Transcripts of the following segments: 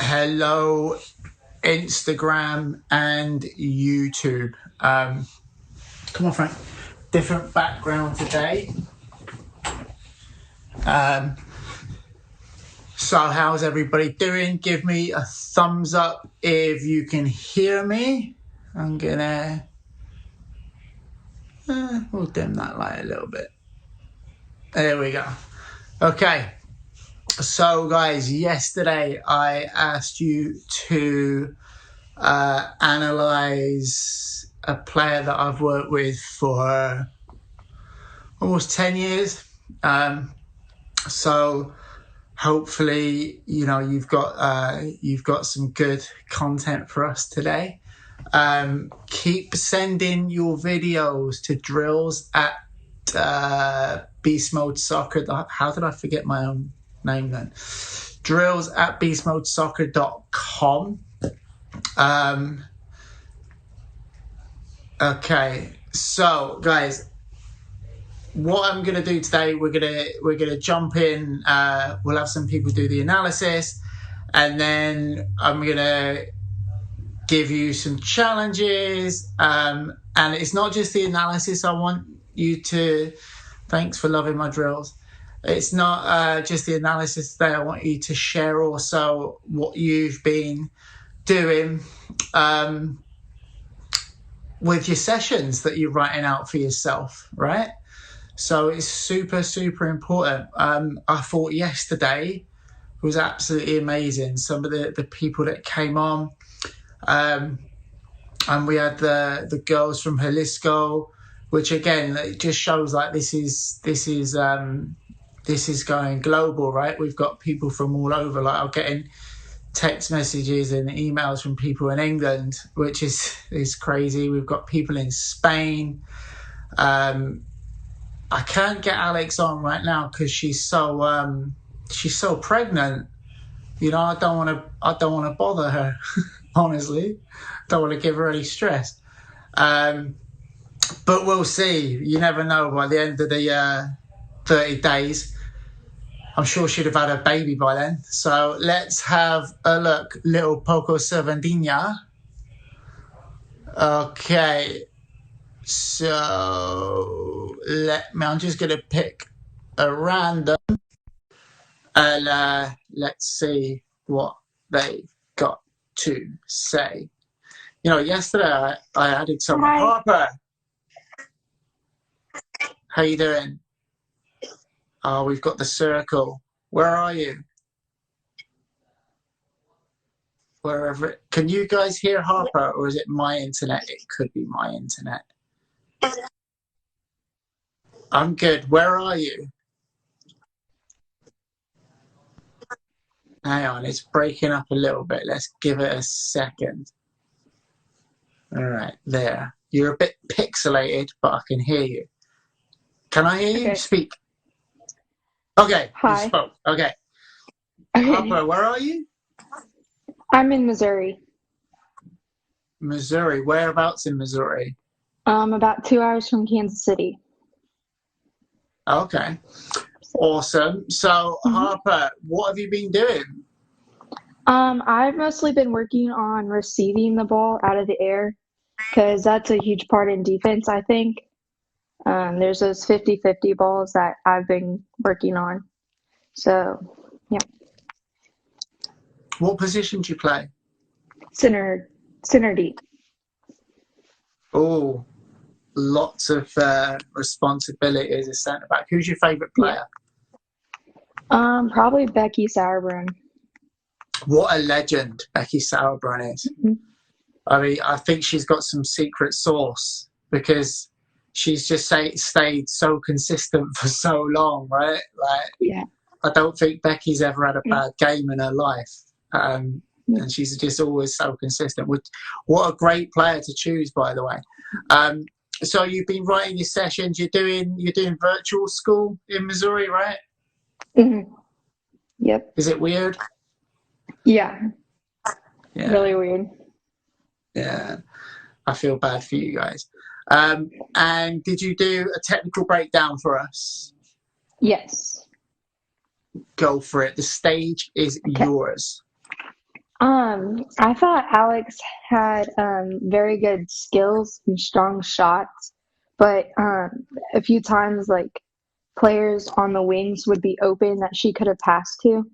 Hello, Instagram and YouTube. Come on, Frank. Different background today. So how's everybody doing? Give me a thumbs up if you can hear me. I'm gonna we'll dim that light a little bit. There we go. Okay. So guys, yesterday I asked you to analyze a player that I've worked with for almost 10 years. So hopefully, you've got some good content for us today. Keep sending your videos to drills at Beast Mode Soccer. How did I forget my own name then? Drills at beastmodesoccer.com. Okay, so guys, what I'm gonna do today, we're gonna jump in. We'll have some people do the analysis, and then I'm gonna give you some challenges. And it's not just the analysis. I want you to. Thanks for loving my drills. It's not just the analysis today. I want you to share also what you've been doing with your sessions that you're writing out for yourself, right? So it's super, super important. I thought yesterday was absolutely amazing. Some of the people that came on, and we had the girls from Jalisco, which again, it just shows like this is going global, right? We've got people from all over. Like I'm getting text messages and emails from people in England, which is crazy. We've got people in Spain. I can't get Alex on right now because she's so pregnant. I don't want to bother her. Honestly, don't want to give her any stress. But we'll see. You never know. By the end of the 30 days, I'm sure she'd have had a baby by then. So let's have a look. Little Poco Servandina. Okay. So I'm just going to pick a random and let's see what they've got to say. Yesterday I added some. Hi. Harper, how you doing? Oh, we've got the circle. Where are you? Wherever. Can you guys hear Harper, or is it my internet? It could be my internet. I'm good. Where are you? Hang on, it's breaking up a little bit. Let's give it a second. All right, there. You're a bit pixelated, but I can hear you. Can I hear you? Okay. Speak. Okay, Hi. you spoke. Okay. Okay. Harper, where are you? I'm in Missouri. Missouri. Whereabouts in Missouri? About 2 hours from Kansas City. Okay. Awesome. So, Harper, what have you been doing? I've mostly been working on receiving the ball out of the air because that's a huge part in defense, I think. There's those 50-50 balls that I've been working on. So, yeah. What position do you play? Center deep. Oh, lots of responsibility as a centre back. Who's your favourite player? Probably Becky Sauerbrunn. What a legend Becky Sauerbrunn is. Mm-hmm. I mean, I think she's got some secret sauce because she's just stayed so consistent for so long, right? Yeah. I don't think Becky's ever had a bad game in her life. And she's just always so consistent. What a great player to choose, by the way. So you've been writing your sessions. You're doing virtual school in Missouri, right? Mm-hmm. Yep. Is it weird? Yeah. Really weird. Yeah. I feel bad for you guys. And did you do a technical breakdown for us? Yes. Go for it. The stage is yours. I thought Alex had very good skills and strong shots, but a few times like players on the wings would be open that she could have passed to.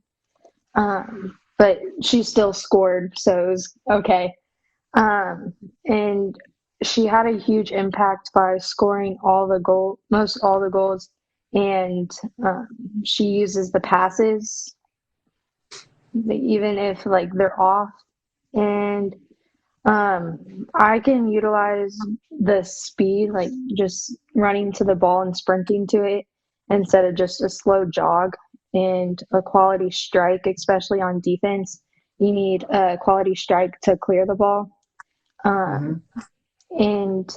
But she still scored, so it was okay. And she had a huge impact by scoring most all the goals, and um, she uses the passes, even if like they're off. And I can utilize the speed, like just running to the ball and sprinting to it instead of just a slow jog and a quality strike, especially on defense. You need a quality strike to clear the ball. Mm-hmm. Um, and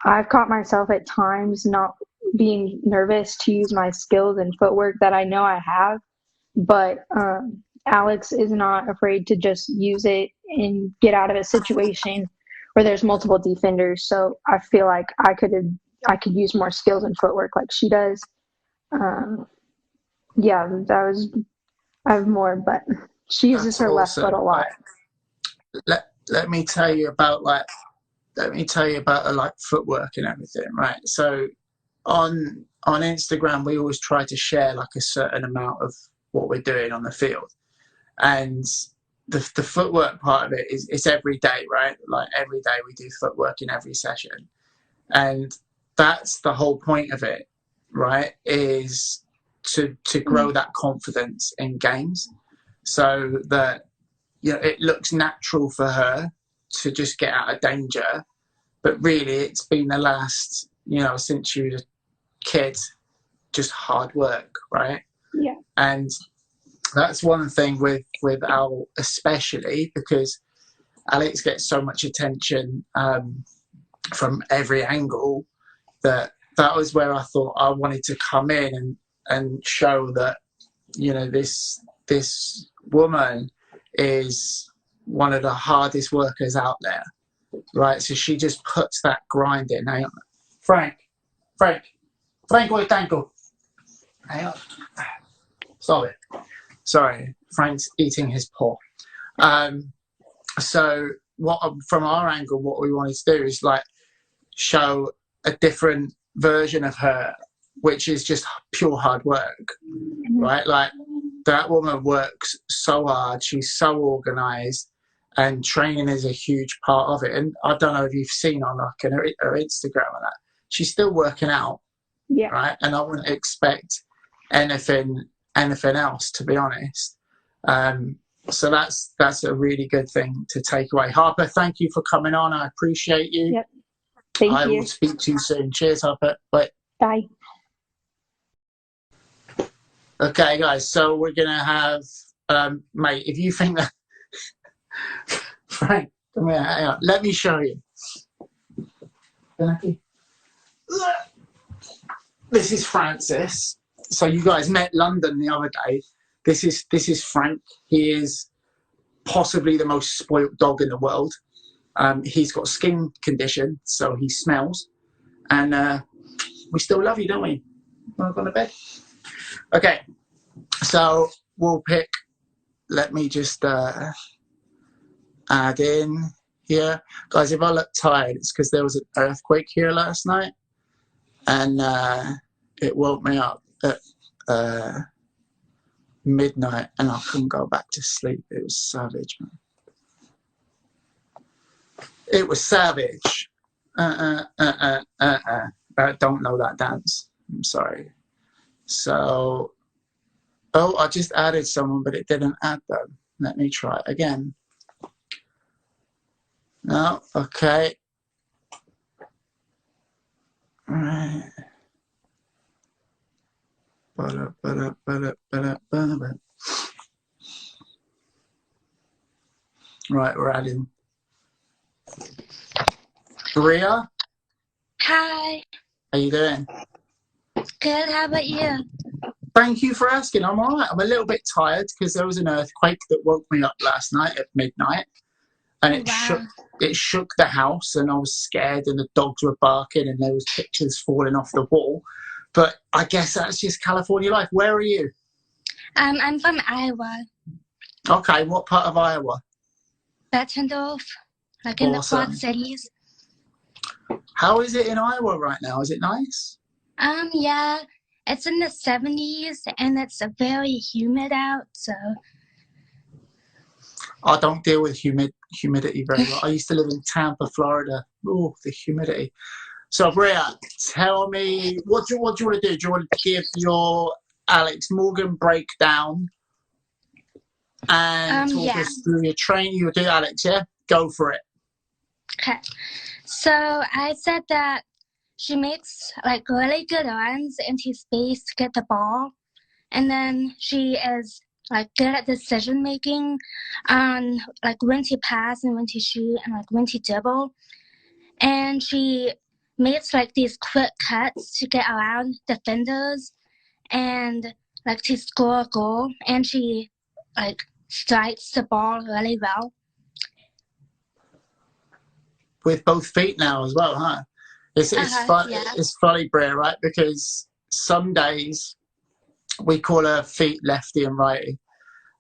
I've caught myself at times not being nervous to use my skills and footwork that I know I have, but Alex is not afraid to just use it and get out of a situation where there's multiple defenders. So I feel like I could use more skills and footwork like she does. Um, yeah, I have more, but she uses That's her left foot awesome. a lot. Let me tell you about like footwork and everything, right? So on Instagram, we always try to share like a certain amount of what we're doing on the field, and the footwork part of it is it's every day, right? Like every day we do footwork in every session, and that's the whole point of it, right? Is to grow that confidence in games, so that it looks natural for her to just get out of danger, but really it's been the last since she was a kid, just hard work, right? Yeah. And that's one thing with Al, especially because Alex gets so much attention from every angle, that was where I thought I wanted to come in and show that this woman is one of the hardest workers out there, right? So she just puts that grind in. Hang on, Franco Tango. Hang on, sorry, Frank's eating his paw. So what from our angle, what we wanted to do is like show a different version of her, which is just pure hard work, right? Like that woman works so hard, she's so organized, and training is a huge part of it. And I don't know if you've seen on like her Instagram and that, she's still working out, Yeah. right? And I wouldn't expect anything else, to be honest. So that's a really good thing to take away. Harper, thank you for coming on. I appreciate you. Yep. Thank I you. will speak to you soon. Cheers, Harper. Bye. Bye. Okay, guys. So we're gonna have mate. If you think that Frank, come here. Hang on. Let me show you. This is Francis. So you guys met London the other day. This is Frank. He is possibly the most spoilt dog in the world. He's got a skin condition, so he smells. And we still love you, don't we? Want to go to bed? Okay. So we'll pick. Let me just add in here, guys. If I look tired, it's because there was an earthquake here last night, and it woke me up at midnight, and I couldn't go back to sleep. It was savage, man. It was savage. I don't know that dance. I'm sorry. So, I just added someone, but it didn't add them. Let me try it again. No, okay. All right. Right, we're adding Bria. Hi. How you doing? Good. How about you? Thank you for asking. I'm all right. I'm a little bit tired because there was an earthquake that woke me up last night at midnight, and it shook the house, and I was scared, and the dogs were barking, and there was pictures falling off the wall. But I guess that's just California life. Where are you? I'm from Iowa. Okay, what part of Iowa? Bettendorf, like in the Quad Awesome. Cities. How is it in Iowa right now? Is it nice? Yeah, it's in the 70s and it's very humid out, so I don't deal with humidity very well. I used to live in Tampa, Florida. Oh, the humidity. So, Bria, tell me, what do you want to do? Do you want to give your Alex Morgan breakdown and talk yeah. us through your training? You'll do, Alex, yeah? Go for it. Okay. So I said that she makes like really good runs into space to get the ball, and then she is like good at decision making on like when to pass and when to shoot and like when to dribble, and she makes like these quick cuts to get around defenders and like to score a goal, and she like strikes the ball really well. With both feet now as well, huh? It's fun. Yeah. It's funny, Bria, right? Because some days we call her feet lefty and righty,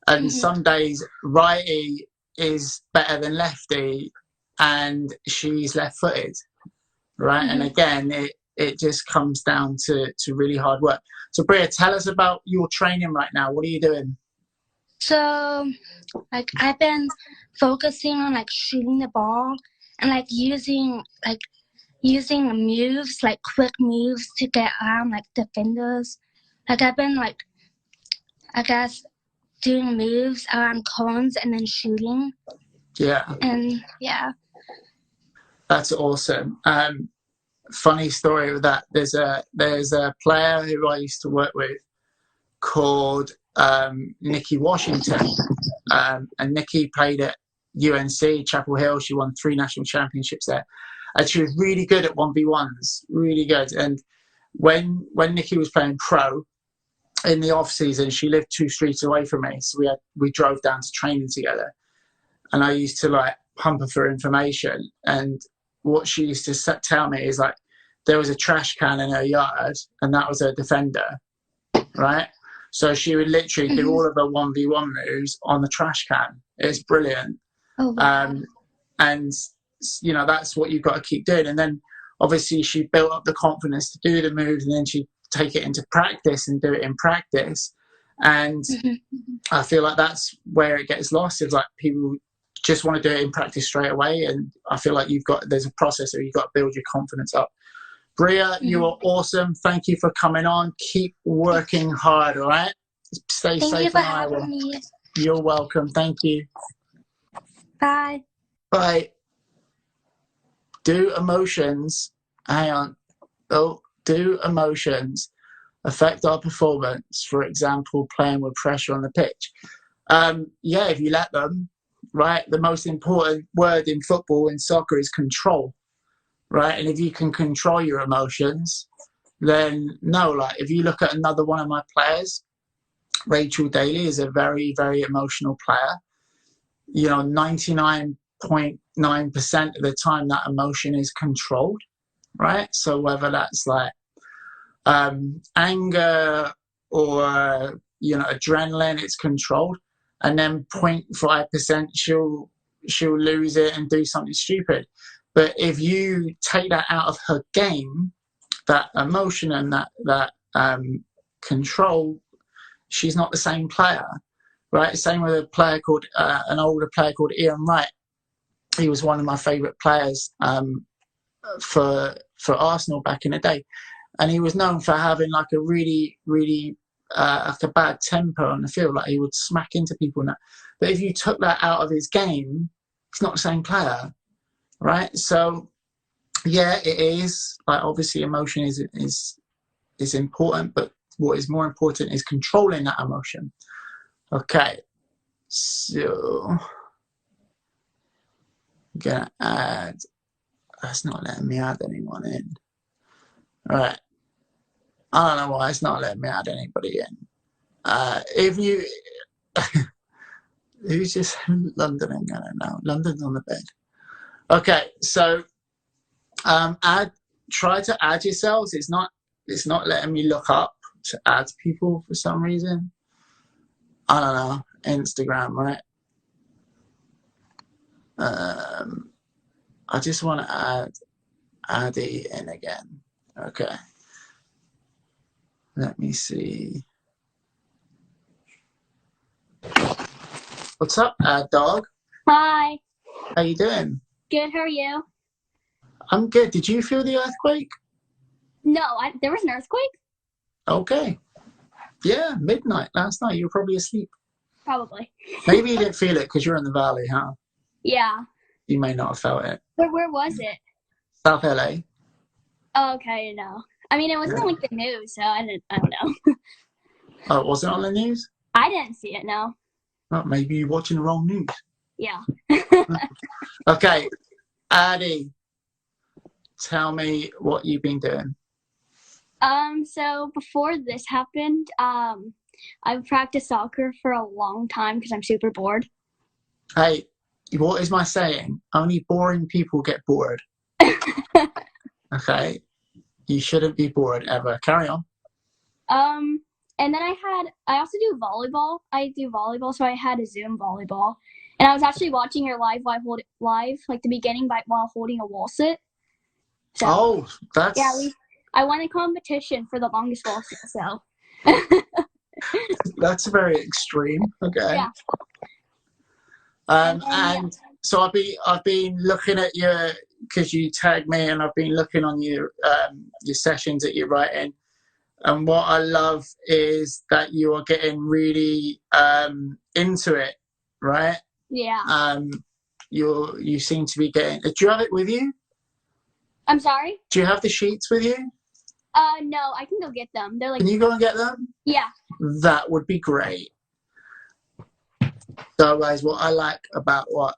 and some days righty is better than lefty, and she's left-footed, right? And again, it just comes down to really hard work. So, Bria, tell us about your training right now. What are you doing? So, like, I've been focusing on like shooting the ball and like using moves, like quick moves to get around like defenders. Like I've been like, I guess, doing moves around cones and then shooting. Yeah, And yeah. that's awesome. Funny story with that. There's a player who I used to work with called Nikki Washington, and Nikki played at UNC Chapel Hill. She won 3 national championships there, and she was really good at 1v1s, really good. And when Nikki was playing pro in the off season, she lived 2 streets away from me, so we drove down to training together, and I used to like pump her for information. And what she used to tell me is like there was a trash can in her yard, and that was her defender, right? So she would literally do all of her 1v1 moves on the trash can. It's brilliant. Oh, wow. And, you know, that's what you've got to keep doing. And then obviously she built up the confidence to do the moves, and then she'd take it into practice and do it in practice. And I feel like that's where it gets lost. It's like people just want to do it in practice straight away. And I feel like there's a process where you've got to build your confidence up. Bria, you are awesome. Thank you for coming on. Keep working hard, all right? Stay safe. Thank you for having me. You're welcome. Thank you. Bye. Bye. Do emotions affect our performance? For example, playing with pressure on the pitch. Yeah, if you let them, right? The most important word in football and soccer is control. Right, and if you can control your emotions, then no. Like if you look at another one of my players, Rachel Daly is a very, very emotional player. You know, 99.9% of the time that emotion is controlled, right? So whether that's like anger or adrenaline, it's controlled, and then 0.5% she'll lose it and do something stupid. But if you take that out of her game, that emotion and that control, she's not the same player, right? Same with a player called an older player called Ian Wright. He was one of my favourite players for Arsenal back in the day, and he was known for having like a really, really like a bad temper on the field. Like he would smack into people and that. But if you took that out of his game, he's not the same player. Right, so yeah, it is like obviously emotion is important, but what is more important is controlling that emotion. Okay, so I'm gonna add. That's not letting me add anyone in. All right, I don't know why it's not letting me add anybody in. If you, who's just London? I don't know. London's on the bed. Okay, so try to add yourselves. It's not letting me look up to add people for some reason. I don't know. Instagram, right? I just want to add Addy in again. Okay. Let me see. What's up, dog? Hi. How you doing? Good. How are you? I'm good. Did you feel the earthquake? No, there was an earthquake? Okay. Yeah, midnight last night. You were probably asleep. Probably. Maybe you didn't feel it because you're in the valley, huh? Yeah. You may not have felt it. Where was it? South LA. Oh, okay, no. I mean, it wasn't on like the news, so I don't know. Oh, it wasn't on the news? I didn't see it, no. Oh, maybe you're watching the wrong news. Yeah. Okay, Addy, tell me what you've been doing. So before this happened, I've practiced soccer for a long time because I'm super bored. Hey, what is my saying? Only boring people get bored. Okay? You shouldn't be bored ever. Carry on. And then I also do volleyball. I do volleyball, so I had a Zoom volleyball. And I was actually watching your live, like the beginning while holding a wall sit. So, Oh, that's... yeah, I won a competition for the longest wall sit, so. That's very extreme. Okay. Yeah. And so I've been looking at your, because you tagged me, and I've been looking on your sessions that you're writing. And what I love is that you are getting really into it, right? Yeah. You seem to be getting. Do you have it with you? I'm sorry? Do you have the sheets with you? No, I can go get them. They're like. Can you go and get them? Yeah. That would be great. So, guys, what I like about what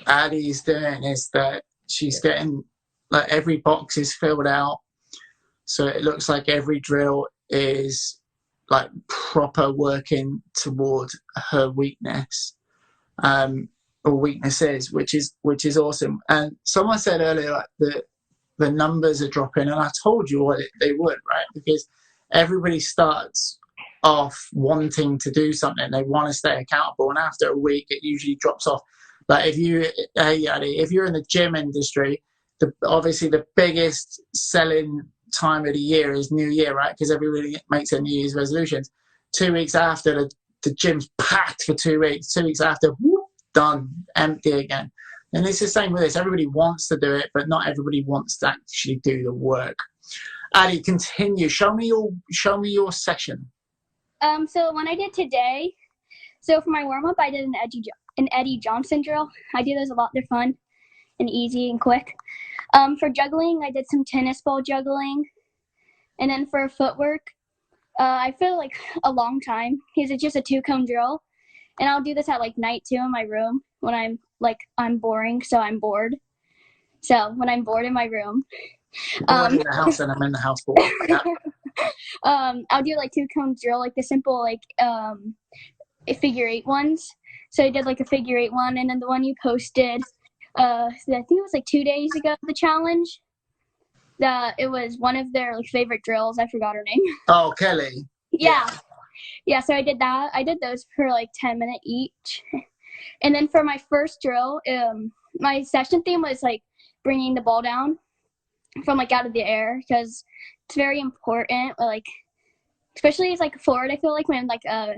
Addie's doing is that she's getting, like, every box is filled out. So it looks like every drill is like proper working toward her weakness, or weaknesses, which is awesome. And someone said earlier, like, the numbers are dropping, and I told you what they would, right? Because everybody starts off wanting to do something, they want to stay accountable, and after a week, it usually drops off. Like if you're in the gym industry, obviously the biggest selling time of the year is New Year, right? Because everybody makes their New Year's resolutions. 2 weeks after, the gym's packed for 2 weeks. 2 weeks after, whoop, done, empty again. And it's the same with this. Everybody wants to do it, but not everybody wants to actually do the work. Ali, continue. Show me your session. So when I did today, so for my warm up, I did an Eddie Johnson drill. I do those a lot. They're fun and easy and quick. For juggling, I did some tennis ball juggling, and then for footwork, I feel like a long time because it's just a 2-cone drill, and I'll do this at like night too in my room when I'm boring, so I'm bored. So when I'm bored in my room, In the house, and I'm in the house bored. Yeah. I'll do like 2-cone drill, like the simple figure 8 ones. So I did like a figure 8 one, and then the one you posted, I think it was like 2 days ago, the challenge. It was one of their like favorite drills. I forgot her name. Oh, Kelly. Yeah. So I did that. I did those for like 10 minutes each. And then for my first drill, my session theme was like bringing the ball down from like out of the air, because it's very important. Like, especially as like forward, I feel like when like a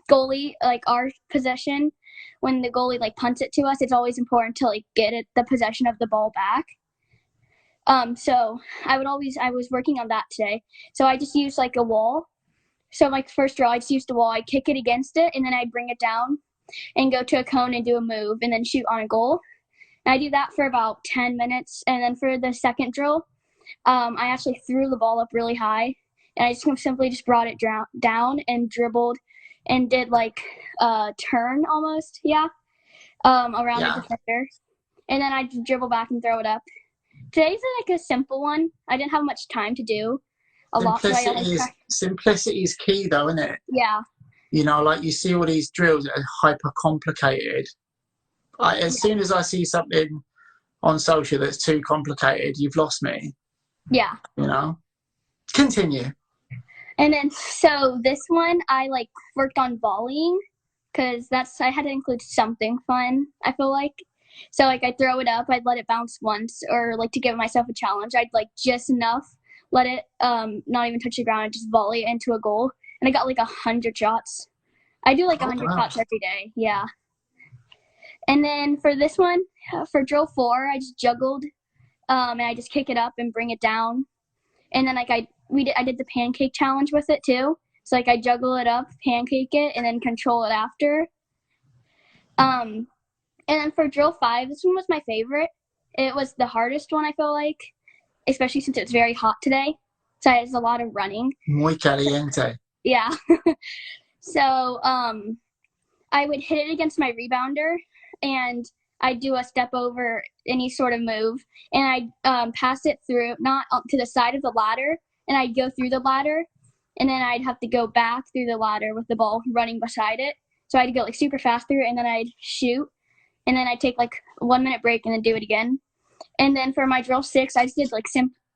goalie, like our possession, when the goalie like punts it to us, it's always important to like get the possession of the ball back. So I was working on that today. So I just used like a wall. So like first drill, I just used the wall. I'd kick it against it, and then I'd bring it down and go to a cone and do a move, and then shoot on a goal. And I do that for about 10 minutes. And then for the second drill, I actually threw the ball up really high, and I just simply just brought it down and dribbled and did like a turn almost, around the defender. And then I dribble back and throw it up. Today's like a simple one. I didn't have much time to do a lot. Simplicity is key, though, isn't it? Yeah. You know, like you see all these drills that are hyper complicated. As soon as I see something on social that's too complicated, you've lost me. Yeah. You know? Continue. And then, so this one, I like worked on volleying, because I had to include something fun, I feel like. So like I'd throw it up, I'd let it bounce once, or like to give myself a challenge, I'd like just enough let it not even touch the ground and just volley it into a goal. And I got like 100 shots. I do like 100 shots every day. Yeah. And then for this one, for drill 4, I just juggled, and I just kick it up and bring it down. And then like I did the pancake challenge with it too. So like I juggle it up, pancake it, and then control it after. And then for drill 5, this one was my favorite. It was the hardest one, I feel like, especially since it's very hot today. So there's a lot of running. Muy caliente. Yeah. So I would hit it against my rebounder, and I'd do a step over any sort of move, and I'd pass it through, not to the side of the ladder, and I'd go through the ladder, and then I'd have to go back through the ladder with the ball running beside it. So I'd go like super fast through it, and then I'd shoot, and then I'd take like a 1-minute break and then do it again. And then for my drill 6, I just did like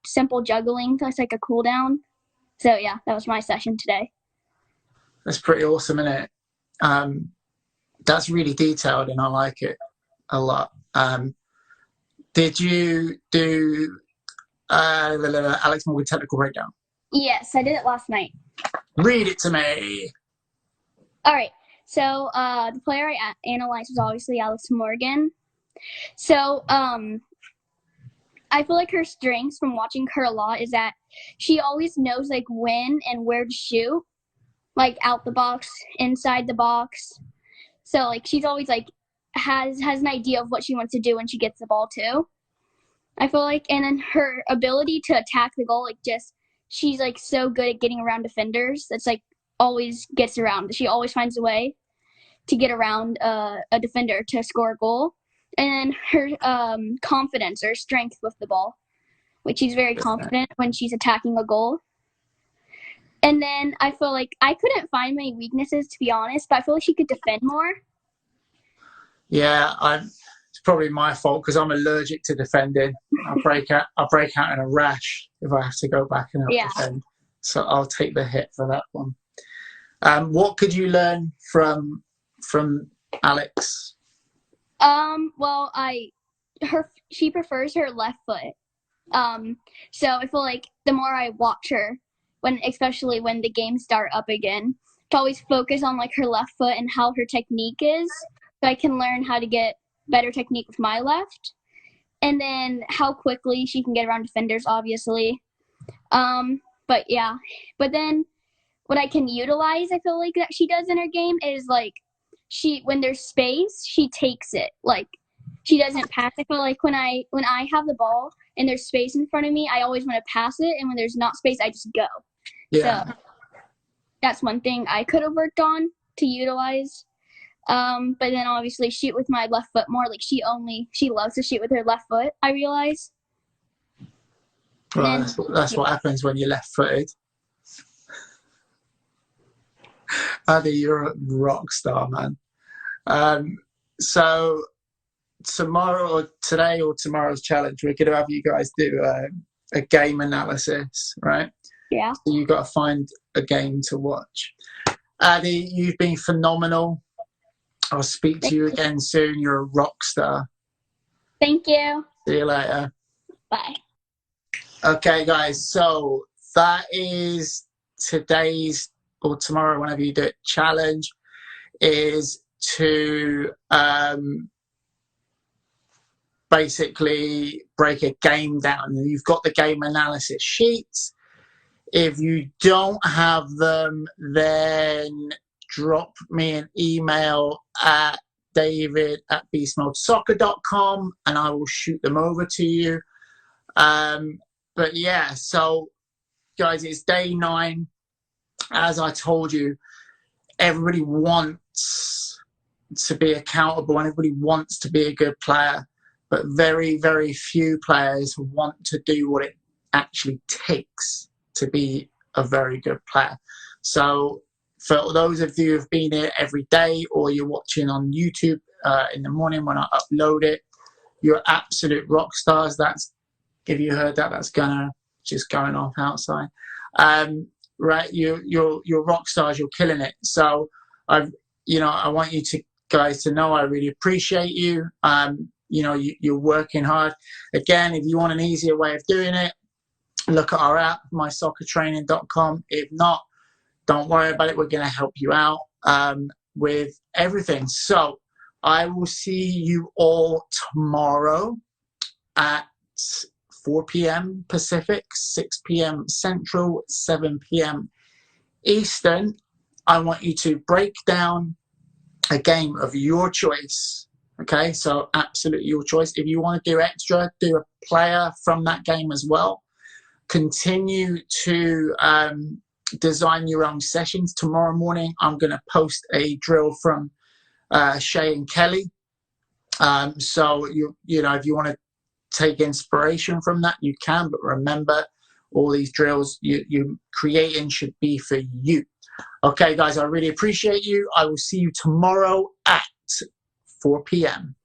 simple juggling. That's like a cool down. So yeah, that was my session today. That's pretty awesome, isn't it? That's really detailed, and I like it a lot. Did you do Alex Morgan technical breakdown? Yes, I did it last night. Read it to me. All right. So the player I analyzed was obviously Alex Morgan. So I feel like her strengths from watching her a lot is that she always knows like when and where to shoot, like out the box, inside the box. So like she's always like has an idea of what she wants to do when she gets the ball too. I feel like, and then her ability to attack the goal, like just she's like so good at getting around defenders. That's like always gets around. She always finds a way to get around a defender to score a goal. And then her confidence or strength with the ball, which she's very confident when she's attacking a goal. And then I feel like I couldn't find many weaknesses, to be honest, but I feel like she could defend more. Yeah, it's probably my fault because I'm allergic to defending. I'll break out in a rash if I have to go back and defend. So I'll take the hit for that one. What could you learn from Alex? Well, she prefers her left foot. So I feel like the more I watch her, especially when the games start up again, to always focus on like her left foot and how her technique is, so I can learn how to get better technique with my left, and then how quickly she can get around defenders, obviously. But then what I can utilize, I feel like that she does in her game is like when there's space, she takes it. Like she doesn't pass. I feel like when I have the ball and there's space in front of me, I always want to pass it, and when there's not space, I just go. Yeah. So that's one thing I could have worked on to utilize. But then obviously shoot with my left foot more. Like she loves to shoot with her left foot, I realize. Well, that's what happens when you're left-footed. Adi, you're a rock star, man. So today or tomorrow's challenge, we're going to have you guys do a game analysis, right? Yeah. So you've got to find a game to watch. Adi, you've been phenomenal. I'll speak to you again soon. You're a rock star. Thank you. See you later. Bye. Okay, guys. So that is today's or tomorrow, whenever you do it, challenge is to basically break a game down. You've got the game analysis sheets. If you don't have them, then drop me an email at david@beastmodesoccer.com and I will shoot them over to you. But yeah, so guys, it's day 9. As I told you, everybody wants to be accountable and everybody wants to be a good player, but very, very few players want to do what it actually takes to be a very good player. So for those of you who've been here every day or you're watching on YouTube in the morning when I upload it, you're absolute rock stars. That's, if you heard that, that's just going off outside. Right, you're rock stars. You're killing it. So I want you guys to know I really appreciate you. you're working hard. Again, if you want an easier way of doing it, look at our app, mysoccertraining.com. If not, don't worry about it. We're going to help you out with everything. So I will see you all tomorrow at 4 p.m. Pacific, 6 p.m. Central, 7 p.m. Eastern. I want you to break down a game of your choice. Okay, so absolutely your choice. If you want to do extra, do a player from that game as well. Continue to design your own sessions. Tomorrow morning, I'm going to post a drill from Shay and Kelly. So if you want to take inspiration from that, you can. But remember, all these drills you're creating should be for you. Okay, guys, I really appreciate you. I will see you tomorrow at 4 p.m.